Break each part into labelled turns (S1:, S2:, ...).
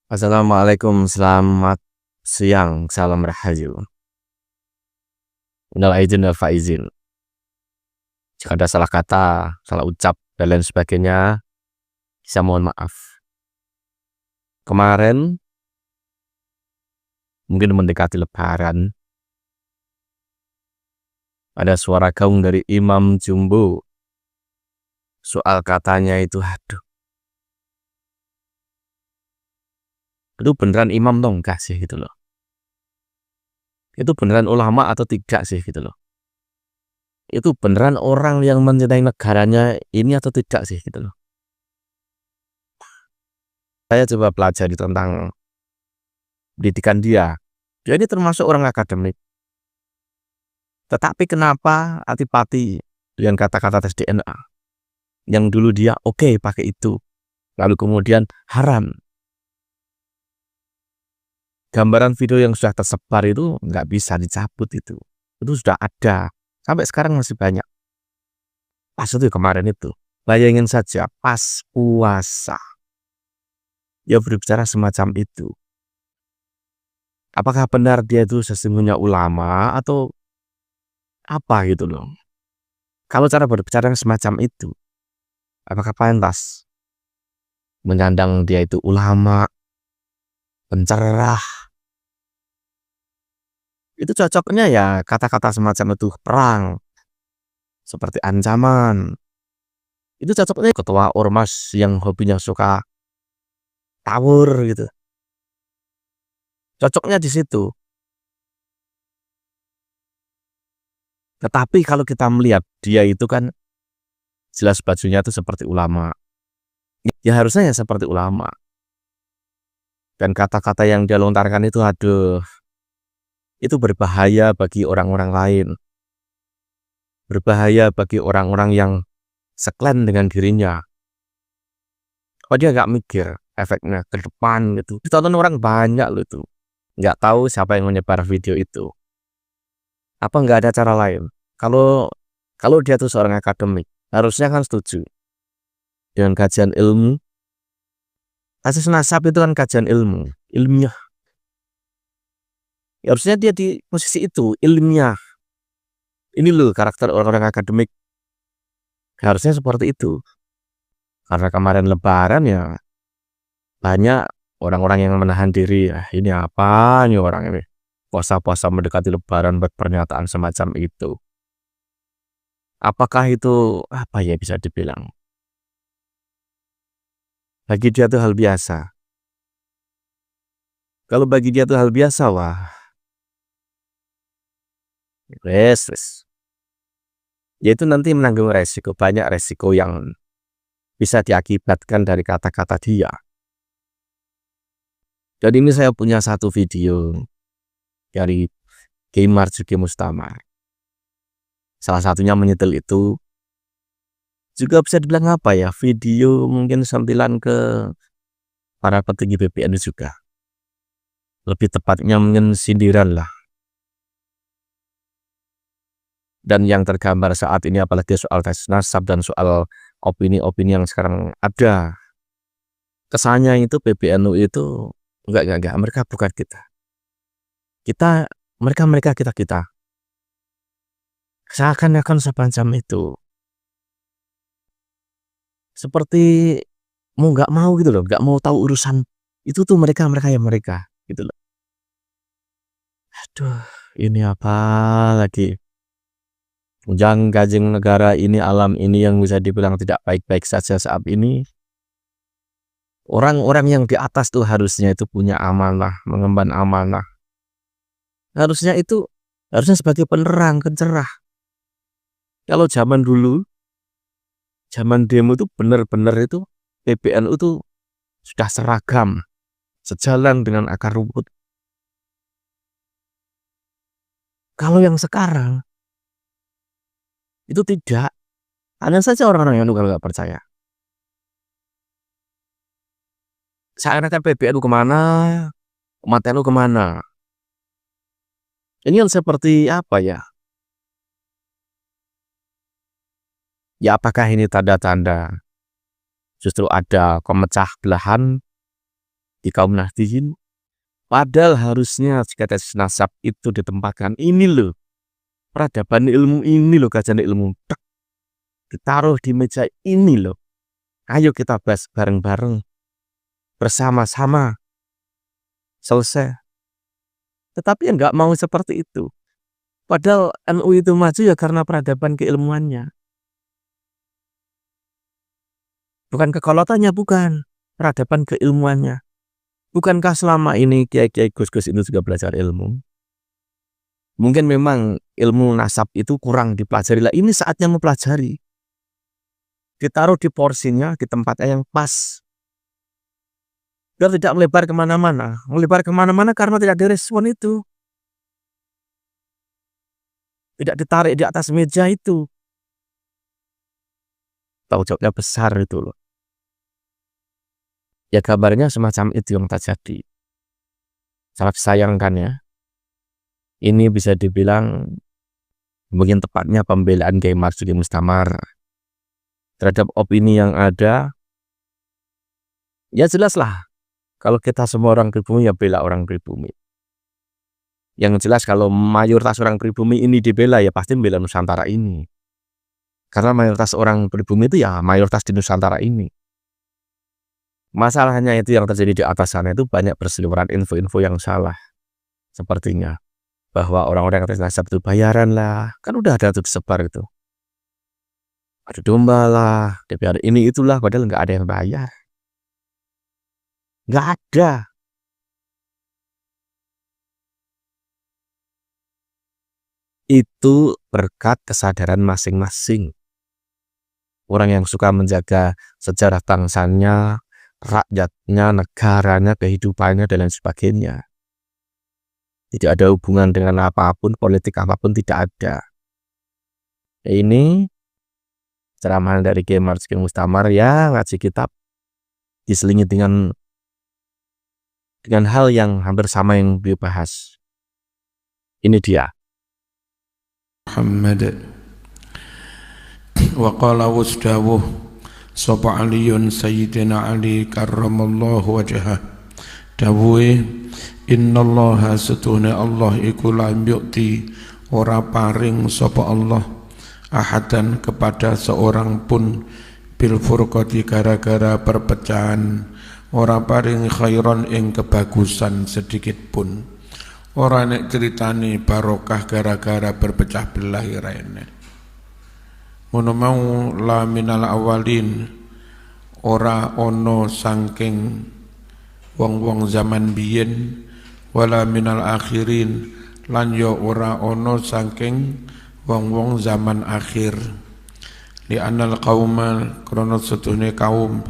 S1: Assalamualaikum, selamat siang, salam rahayu. Minal aidin wal faizin. Jika ada salah kata, salah ucap, dan lain sebagainya, bisa mohon maaf. Kemarin, mungkin mendekati Lebaran, ada suara gaung dari Imam Jumbo. Soal katanya itu, aduh, itu beneran imam dong, enggak sih gitu loh. Itu beneran ulama atau tidak sih gitu loh. Itu beneran orang yang mencintai negaranya ini atau tidak sih gitu loh. Saya coba pelajari tentang pendidikan dia. Dia ini termasuk orang akademik. Tetapi kenapa antipati dengan kata-kata tes DNA? Yang dulu dia oke pakai itu, lalu kemudian haram. Gambaran video yang sudah tersebar itu nggak bisa dicabut itu sudah ada. Sampai sekarang masih banyak. Pas itu kemarin itu, bayangin saja pas puasa, dia berbicara semacam itu. Apakah benar dia itu sesungguhnya ulama atau apa gitu loh? Kalau cara berbicara semacam itu, apakah pantas menyandang dia itu ulama, pencerah? Itu cocoknya ya kata-kata semacam itu perang, seperti ancaman. Itu cocoknya ketua ormas yang hobinya suka tawur gitu. Cocoknya di situ. Tetapi kalau kita melihat dia itu kan jelas bajunya itu seperti ulama. Ya harusnya ya seperti ulama. Dan kata-kata yang dia lontarkan itu aduh, itu berbahaya bagi orang-orang lain. Berbahaya bagi orang-orang yang seklen dengan dirinya. Oh dia nggak mikir efeknya ke depan gitu. Ditonton orang banyak loh itu. Nggak tahu siapa yang menyebar video itu. Apa nggak ada cara lain? Kalau dia tuh seorang akademik, harusnya kan setuju dengan kajian ilmu. Kasus nasab itu kan kajian ilmu, ilmiah. Ya, harusnya dia di posisi itu, ilmiah. Ini loh karakter orang-orang akademik. Harusnya seperti itu. Karena kemarin Lebaran ya banyak orang-orang yang menahan diri. Ini apa nih orang ini? Puasa-puasa mendekati Lebaran buat pernyataan semacam itu. Apakah itu apa ya bisa dibilang? Bagi dia itu hal biasa. Kalau bagi dia itu hal biasa, wah, wes. Yaitu nanti menanggung resiko, banyak resiko yang bisa diakibatkan dari kata-kata dia. Jadi ini saya punya satu video dari Kiai Marzuki Mustamar. Salah satunya menyetel itu juga bisa dibilang apa ya, video mungkin sentilan ke para petinggi BPN juga. Lebih tepatnya mungkin sindiran lah. Dan yang tergambar saat ini apalagi soal tes nasab dan soal opini-opini yang sekarang ada. Kesannya itu PBNU itu enggak, mereka bukan kita. Mereka, kita. Seakan-akan semacam itu. Seperti mau nggak mau gitu loh, nggak mau tahu urusan itu tuh mereka gitu loh. Aduh, ini apa lagi? Ujang-gajing negara ini, alam ini yang bisa dibilang tidak baik-baik saja saat ini. Orang-orang yang di atas tuh harusnya itu punya amanah, mengemban amanah. Harusnya sebagai penerang, pencerah. Kalau zaman dulu, zaman demo itu benar-benar itu PBNU itu sudah seragam, sejalan dengan akar rumput. Kalau yang sekarang itu tidak. Ada saja orang-orang yang nggak percaya. Seakan-akan PBNU kemana, umat NU kemana. Ini yang seperti apa ya? Ya apakah ini tanda-tanda justru ada pemecah belahan di kaum Nahdliyin. Padahal harusnya jika tes nasab itu ditempatkan, ini loh peradaban ilmu, ini loh kajian ilmu, tek, ditaruh di meja ini loh. Ayo kita bahas bareng-bareng, bersama-sama, selesai. Tetapi nggak mau seperti itu. Padahal NU itu maju ya karena peradaban keilmuannya. Bukan kekolotannya, bukan. Peradaban keilmuannya. Bukankah selama ini kiai-kiai gus-gus itu juga belajar ilmu? Mungkin memang ilmu nasab itu kurang dipelajari. Lah ini saatnya mempelajari. Ditaruh di porsinya, di tempatnya yang pas. Biar tidak melebar kemana-mana. Melebar kemana-mana karena tidak ada respon itu. Tidak ditarik di atas meja itu. Tahu jawabnya besar itu loh. Ya kabarnya semacam itu yang terjadi. Sangat sayangkan ya. Ini bisa dibilang mungkin tepatnya pembelaan Kiai Marsudi Mustamar terhadap opini yang ada. Ya jelaslah. Kalau kita semua orang pribumi ya bela orang pribumi. Yang jelas kalau mayoritas orang pribumi ini dibela ya pasti membela Nusantara ini. Karena mayoritas orang pribumi itu ya mayoritas di Nusantara ini. Masalahnya itu yang terjadi di atas sana itu banyak berseliweran info-info yang salah. Sepertinya bahwa orang-orang yang tes nasab itu bayaran lah. Kan udah ada tuh disebar itu. Ada domba lah, DPR ini itulah, padahal nggak ada yang bayar. Nggak ada. Itu berkat kesadaran masing-masing. Orang yang suka menjaga sejarah bangsanya, rakyatnya, negaranya, kehidupannya, dan lain sebagainya. Tidak ada hubungan dengan apapun, politik apapun tidak ada. Ini ceramah dari Kiai Marsudi Mustamar ya ngaji kitab diselingi dengan hal yang hampir sama yang dibahas. Ini dia.
S2: Muhammad wa qala wasdawuh sapa aliyun sayyidina Ali karramallahu wajhah dawuhe innallaha satuna Allah iku lam yu'ti ora paring sapa Allah ahadan kepada seorang pun bil furqati gara-gara perpecahan ora paring khairan ing kebagusan sedikit pun. Ora nek ceritane barokah gara-gara berpecah belah rene. Ngono mau la minal awalin ora ono saking wong-wong zaman biyen wala minal akhirin lan yo ora ono saking wong-wong zaman akhir. Li anal qauma krana setune kaum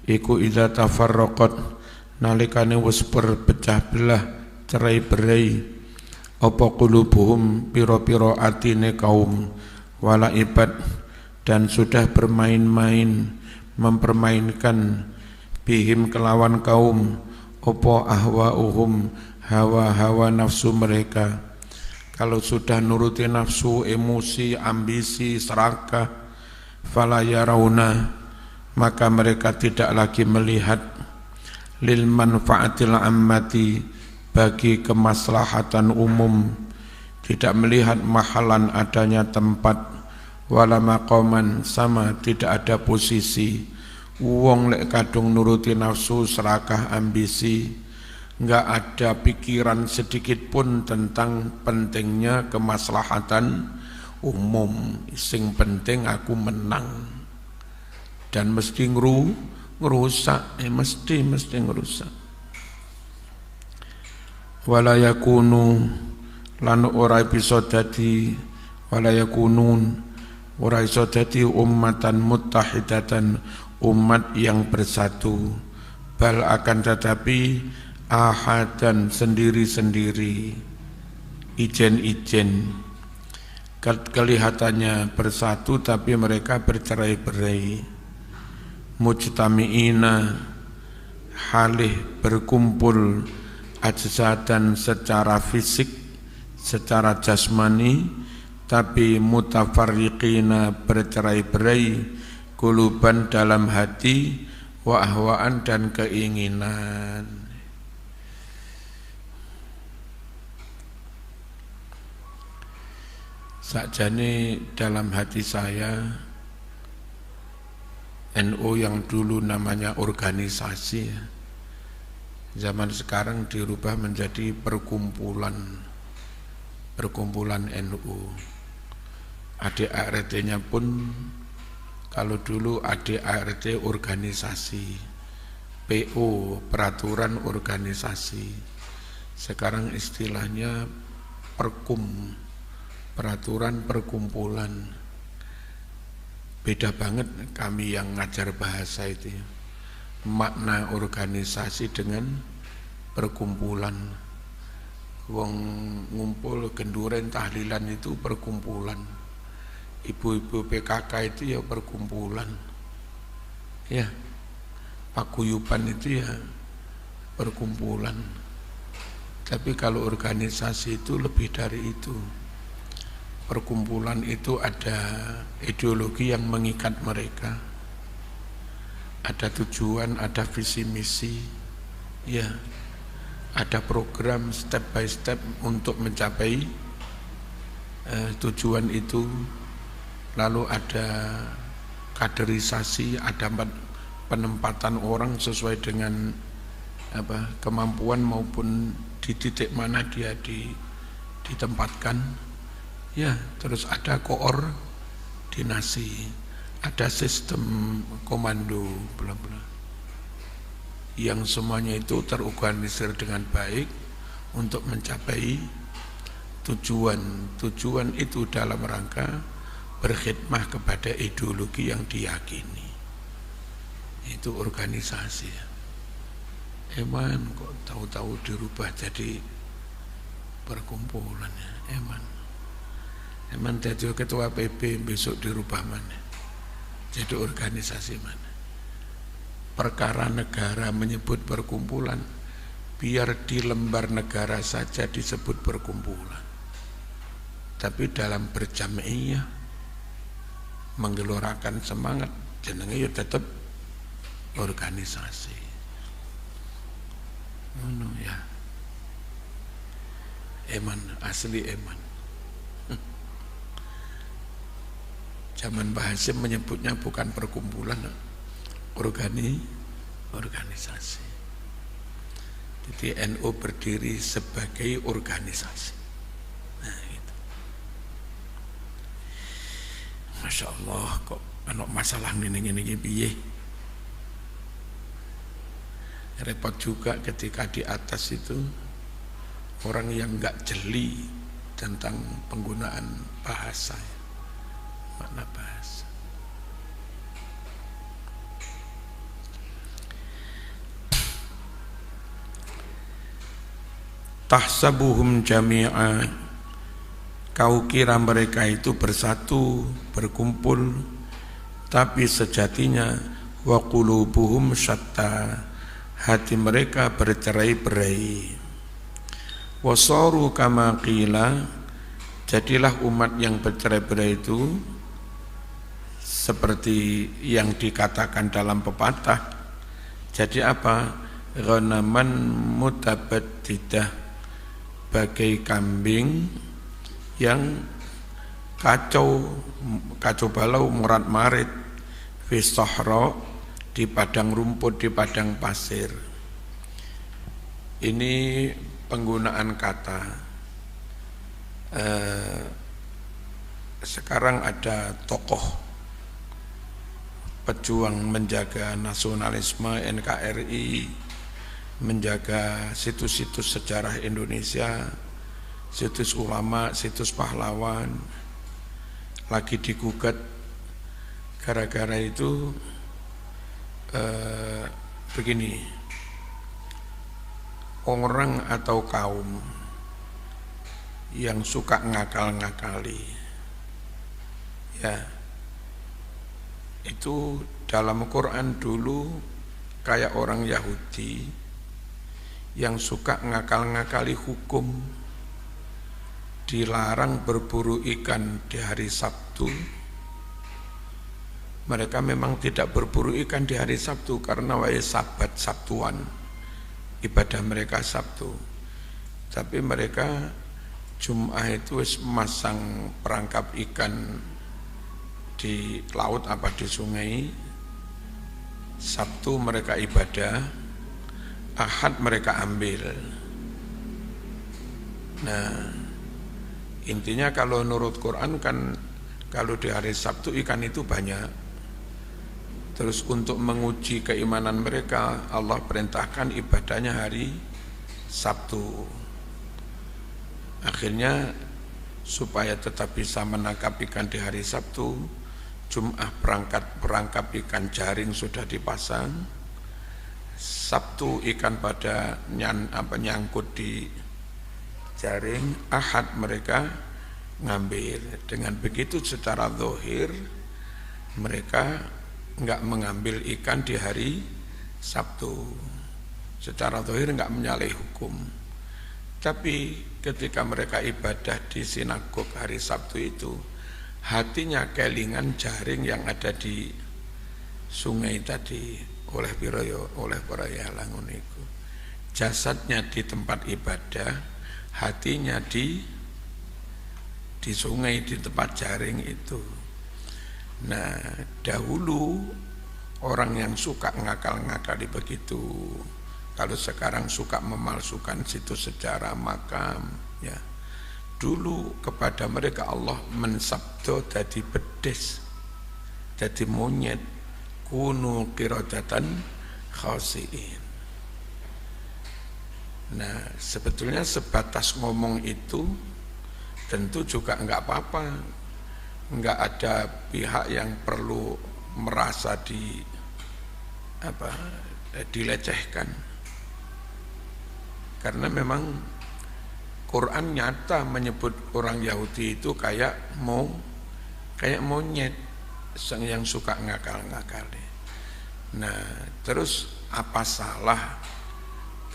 S2: iku idza tafarraqat nalikane wis berpecah belah cerai berai apa qulubuhum piro-piro atine kaum wala ibad dan sudah bermain-main mempermainkan bihim kelawan kaum apa ahwa'uhum hawa-hawa nafsu mereka. Kalau sudah nuruti nafsu, emosi, ambisi, serakah fala yarawna maka mereka tidak lagi melihat lil manfaatil ammati bagi kemaslahatan umum, tidak melihat mahalan adanya tempat wala maqaman sama tidak ada posisi. Wong lek kadung nuruti nafsu serakah ambisi enggak ada pikiran sedikit pun tentang pentingnya kemaslahatan umum. Sing penting aku menang dan mesti ngerusak mesti ngerusak. Wala yakunu lan ora bisa dadi wala yakunun ora iso dadi ummatan muttahidatan umat yang bersatu bal akan tetapi ahadan sendiri-sendiri ijen-ijen kelihatannya bersatu tapi mereka bercerai-berai mujtami'ina halih berkumpul ajsadan secara fisik, secara jasmani, tapi mutafarriqina bercerai-berai, kuluban dalam hati, wa ahwaan dan keinginan. Sakjane dalam hati saya, NU yang dulu namanya organisasi, zaman sekarang dirubah menjadi perkumpulan NU. ADART-nya pun kalau dulu ADART organisasi, PO peraturan organisasi, sekarang istilahnya perkum, peraturan perkumpulan. Beda banget kami yang ngajar bahasa itu, makna organisasi dengan perkumpulan. Wong ngumpul genduren tahlilan itu perkumpulan, ibu-ibu PKK itu ya perkumpulan, ya paguyuban itu ya perkumpulan. Tapi kalau organisasi itu lebih dari itu. Perkumpulan itu ada ideologi yang mengikat mereka, ada tujuan, ada visi misi, ya, ada program step by step untuk mencapai tujuan itu. Lalu ada kaderisasi, ada penempatan orang sesuai dengan kemampuan maupun di titik mana dia ditempatkan. Ya, terus ada koordinasi, ada sistem komando, bla bla. Yang semuanya itu terorganisir dengan baik untuk mencapai tujuan. Tujuan itu dalam rangka berkhidmah kepada ideologi yang diyakini. Itu organisasi. Eman kok tahu-tahu dirubah jadi perkumpulan ya, Eman jadi ketua PB besok dirubah mana? Jadi organisasi mana? Perkara negara menyebut perkumpulan, biar di lembar negara saja disebut perkumpulan. Tapi dalam berjamaiyah menggelorakan semangat, jenenge ya tetap organisasi. Ya. Eman, asli eman. Zaman Mbah Hasyim menyebutnya bukan perkumpulan, organisasi. Jadi NU berdiri sebagai organisasi. Nah, gitu. Masya Allah, kok ada masalah ini piye. Repot juga ketika di atas itu orang yang enggak jeli tentang penggunaan bahasa, makna bahasa. Tahsabuhum jami'a, kau kira mereka itu bersatu, berkumpul, tapi sejatinya wa qulubuhum syatta, hati mereka bercerai-berai. Wasaru kama qila, jadilah umat yang bercerai-berai itu seperti yang dikatakan dalam pepatah. Jadi apa? Ghanaman mutabaddidah, bagai kambing yang kacau balau murat marit fi sahra, di padang rumput, di padang pasir. Ini penggunaan kata. Sekarang ada tokoh pejuang menjaga nasionalisme NKRI, menjaga situs-situs sejarah Indonesia, situs ulama, situs pahlawan, lagi digugat gara-gara itu begini, orang atau kaum yang suka ngakal-ngakali, ya, itu dalam Quran dulu kayak orang Yahudi yang suka ngakal-ngakali hukum, dilarang berburu ikan di hari Sabtu, Mereka memang tidak berburu ikan di hari Sabtu karena sabat Sabtuan, ibadah mereka Sabtu. Tapi mereka Jum'ah itu masang perangkap ikan di laut apa di sungai. Sabtu mereka ibadah, Ahad mereka ambil. Nah, intinya kalau menurut Quran kan kalau di hari Sabtu ikan itu banyak. Terus untuk menguji keimanan mereka, Allah perintahkan ibadahnya hari Sabtu. Akhirnya supaya tetap bisa menangkap ikan di hari Sabtu, Jum'ah perangkap ikan jaring sudah dipasang. Sabtu ikan pada nyangkut di jaring, Ahad mereka ngambil. Dengan begitu secara zahir mereka enggak mengambil ikan di hari Sabtu. Secara zahir enggak menyalahi hukum. Tapi ketika mereka ibadah di sinagog hari Sabtu itu, hatinya kelingan jaring yang ada di sungai tadi oleh para langun itu. Jasadnya di tempat ibadah, hatinya di sungai, di tempat jaring itu. Nah, dahulu orang yang suka ngakal-ngakali begitu. Kalau sekarang suka memalsukan situs sejarah makam, ya. Dulu kepada mereka Allah mensabdo jadi bedes, jadi monyet, kunu qiradatan khasiin. Nah, sebetulnya sebatas ngomong itu tentu juga enggak apa-apa. Enggak ada pihak yang perlu merasa dilecehkan. Karena memang Quran nyata menyebut orang Yahudi itu kayak monyet yang suka ngakal-ngakali. Nah, terus apa salah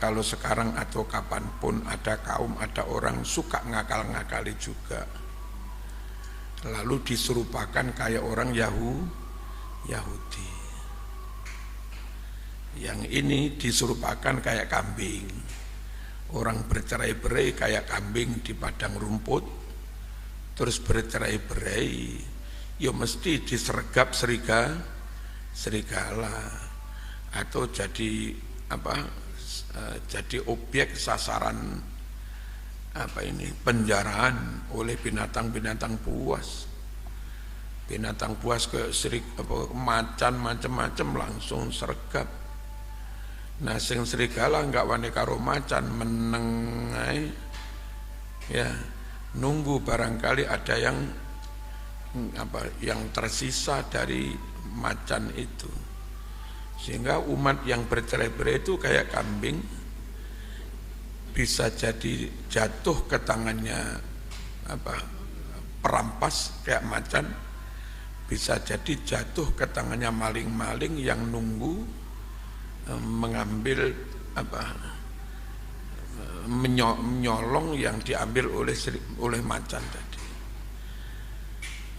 S2: kalau sekarang atau kapanpun ada kaum, ada orang suka ngakal-ngakali juga, lalu diserupakan kayak orang Yahudi. Yang ini diserupakan kayak kambing. Orang bercerai-berai kayak kambing di padang rumput, terus bercerai-berai, ya mesti disergap serigala atau jadi jadi objek sasaran penjaraan oleh binatang-binatang buas. Binatang buas ke macan macam-macam langsung sergap. Nah, sing serigala enggak wani karo macan, menengai ya, nunggu barangkali ada yang tersisa dari macan itu. Sehingga umat yang bercerai-berai itu kayak kambing, bisa jadi jatuh ke tangannya perampas kayak macan, bisa jadi jatuh ke tangannya maling-maling yang nunggu mengambil menyolong yang diambil oleh macan tadi.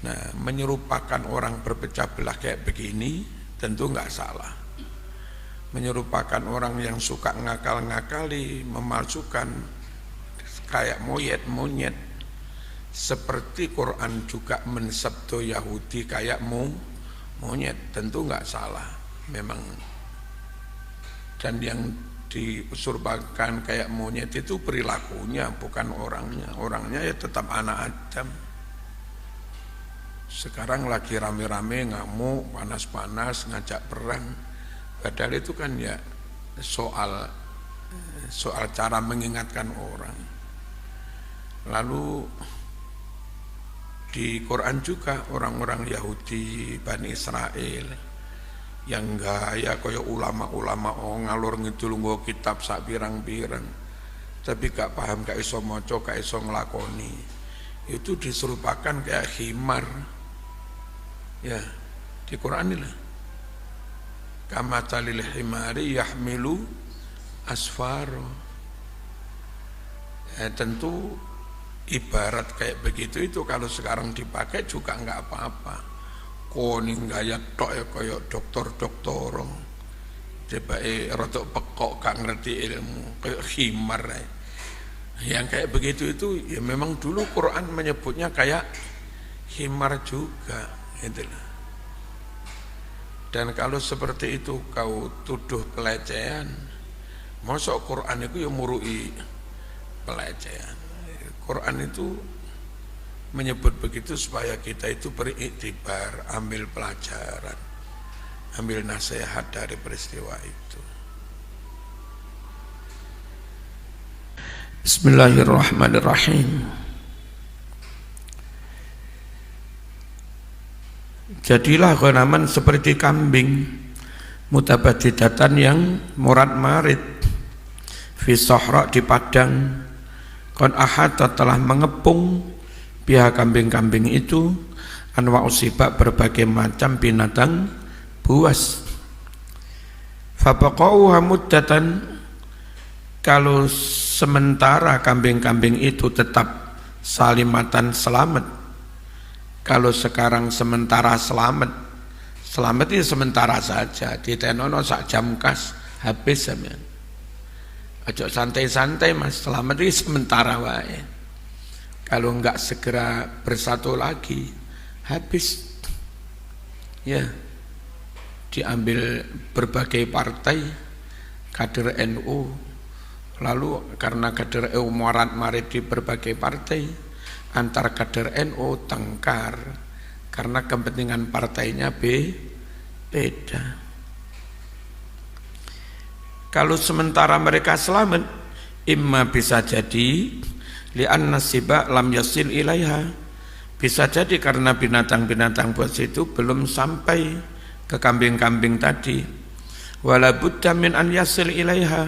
S2: Nah, menyerupakan orang berpecah belah kayak begini tentu enggak salah. Menyerupakan orang yang suka ngakal-ngakali, memalsukan kayak monyet. Seperti Quran juga mensabdo Yahudi kayak monyet, tentu enggak salah. Memang. Dan yang diusurbakan kayak monyet itu perilakunya, bukan orangnya. Orangnya ya tetap anak Adam. Sekarang lagi rame-rame ngamuk, panas-panas, ngajak perang. Padahal itu kan ya soal cara mengingatkan orang. Lalu di Quran juga orang-orang Yahudi, Bani Israel, yang gaya kaya ulama-ulama ngalur ngidul nggo kitab sak pirang-pirang tapi gak paham, gak iso maca, gak iso nglakoni, itu diserupakan kayak khimar ya di Quran ini. Kama talil himari yahmilu asfaro. Tentu ibarat kayak begitu itu kalau sekarang dipakai juga enggak apa-apa. teko ning gaya tok ya kaya dokter-dokter. Tibake rada pekok gak ngerti ilmu, kayak khimar. Yang kayak begitu itu ya memang dulu Quran menyebutnya kayak khimar juga gitu loh. Dan kalau seperti itu kau tuduh pelecehan, masa Quran itu ya murui pelecehan. Quran itu menyebut begitu supaya kita itu beriktibar, ambil pelajaran, ambil nasihat dari peristiwa itu. Bismillahirrahmanirrahim. Jadilah ghanaman seperti kambing mutabadidatan yang morat-marit fi sahra di padang, kon ahata telah mengepung pihak kambing-kambing itu anwa usibak berbagai macam binatang buas. Fabaqauha muddatan, kalau sementara kambing-kambing itu tetap salimatan selamat. Kalau sekarang sementara selamat itu sementara saja, ditenono sak jam kas habis sampean. Aja santai-santai Mas, selamat itu sementara wae. Kalau enggak segera bersatu lagi, habis. Ya. Diambil berbagai partai, kader NU, lalu karena kader NU morat-marit di berbagai partai, antar kader NU tengkar karena kepentingan partainya beda. Kalau sementara mereka selamat, imma bisa jadi li'anna siba lam yasil ilaiha, bisa jadi karena binatang-binatang buas itu belum sampai ke kambing-kambing tadi. Wala budda min an yasil ilaiha,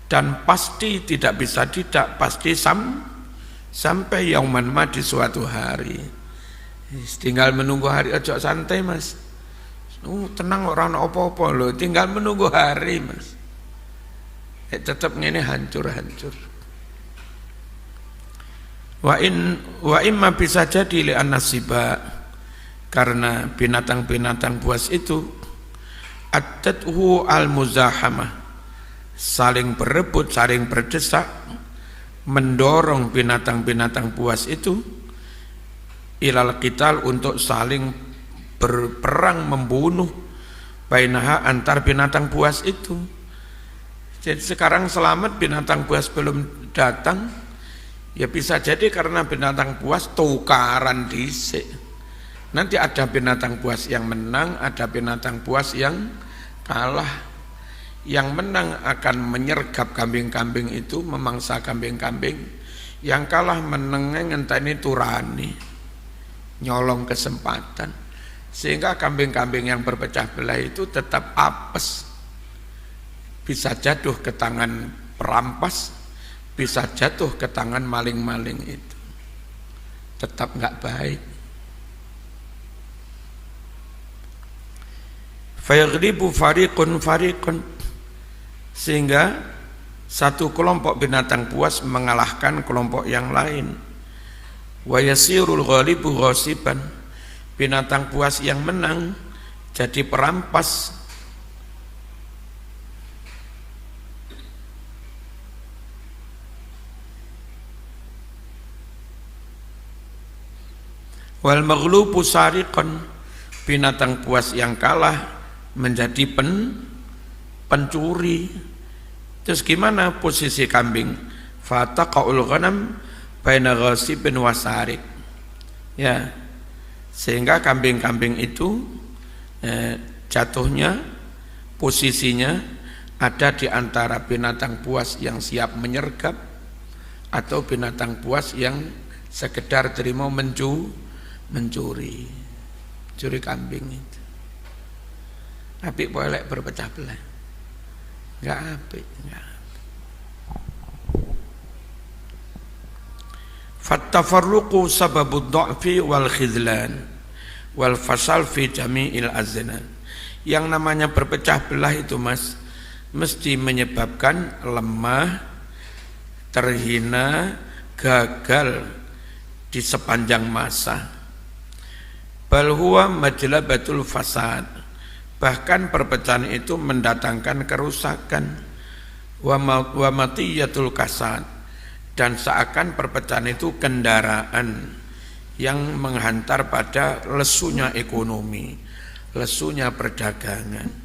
S2: dan pasti tidak bisa tidak, pasti sampai yauman ma di suatu hari. Tinggal menunggu hari, aja santai Mas. Tenang orang apa-apa loh, tinggal menunggu hari Mas. Tetap ngene hancur-hancur. Wa imma bisa jadi li annasiba, karena binatang-binatang buas itu adathu al-muzahamah, saling berebut, saling berdesak, mendorong binatang-binatang buas itu ilal qital, untuk saling berperang membunuh bainaha, antar binatang buas itu. Jadi sekarang selamat, binatang buas belum datang, ya bisa jadi karena binatang buas tukaran dhisik. Nanti ada binatang buas yang menang, ada binatang buas yang kalah. Yang menang akan menyergap kambing-kambing itu, memangsa kambing-kambing. Yang kalah menengah ngenteni turani, nyolong kesempatan. Sehingga kambing-kambing yang berpecah belah itu tetap apes. Bisa jatuh ke tangan perampas, bisa jatuh ke tangan maling-maling itu. Tetap enggak baik. Fayaghlibu fariqun fariqun, sehingga satu kelompok binatang buas mengalahkan kelompok yang lain. Wa yasirul ghalibu ghasiban, binatang buas yang menang jadi perampas. Wal maghlubu sariqan, binatang buas yang kalah menjadi pencuri. Terus gimana posisi kambing? Fataqaul ghanam baina ghasibin wa sariq. Ya. Sehingga kambing-kambing itu jatuhnya, posisinya ada di antara binatang buas yang siap menyergap atau binatang buas yang sekedar terima mencuri kambing itu. Apik boleh berpecah belah. Enggak apik, enggak. Fattafarruqu sababud dha'fi wal khidlan wal fasal fi jami'il aznan. Yang namanya berpecah belah itu Mas, mesti menyebabkan lemah, terhina, gagal di sepanjang masa. bal huwa majlabatul fasad, bahkan perpecahan itu mendatangkan kerusakan, wa matiyatul kasad, dan seakan perpecahan itu kendaraan yang menghantar pada lesunya ekonomi, lesunya perdagangan.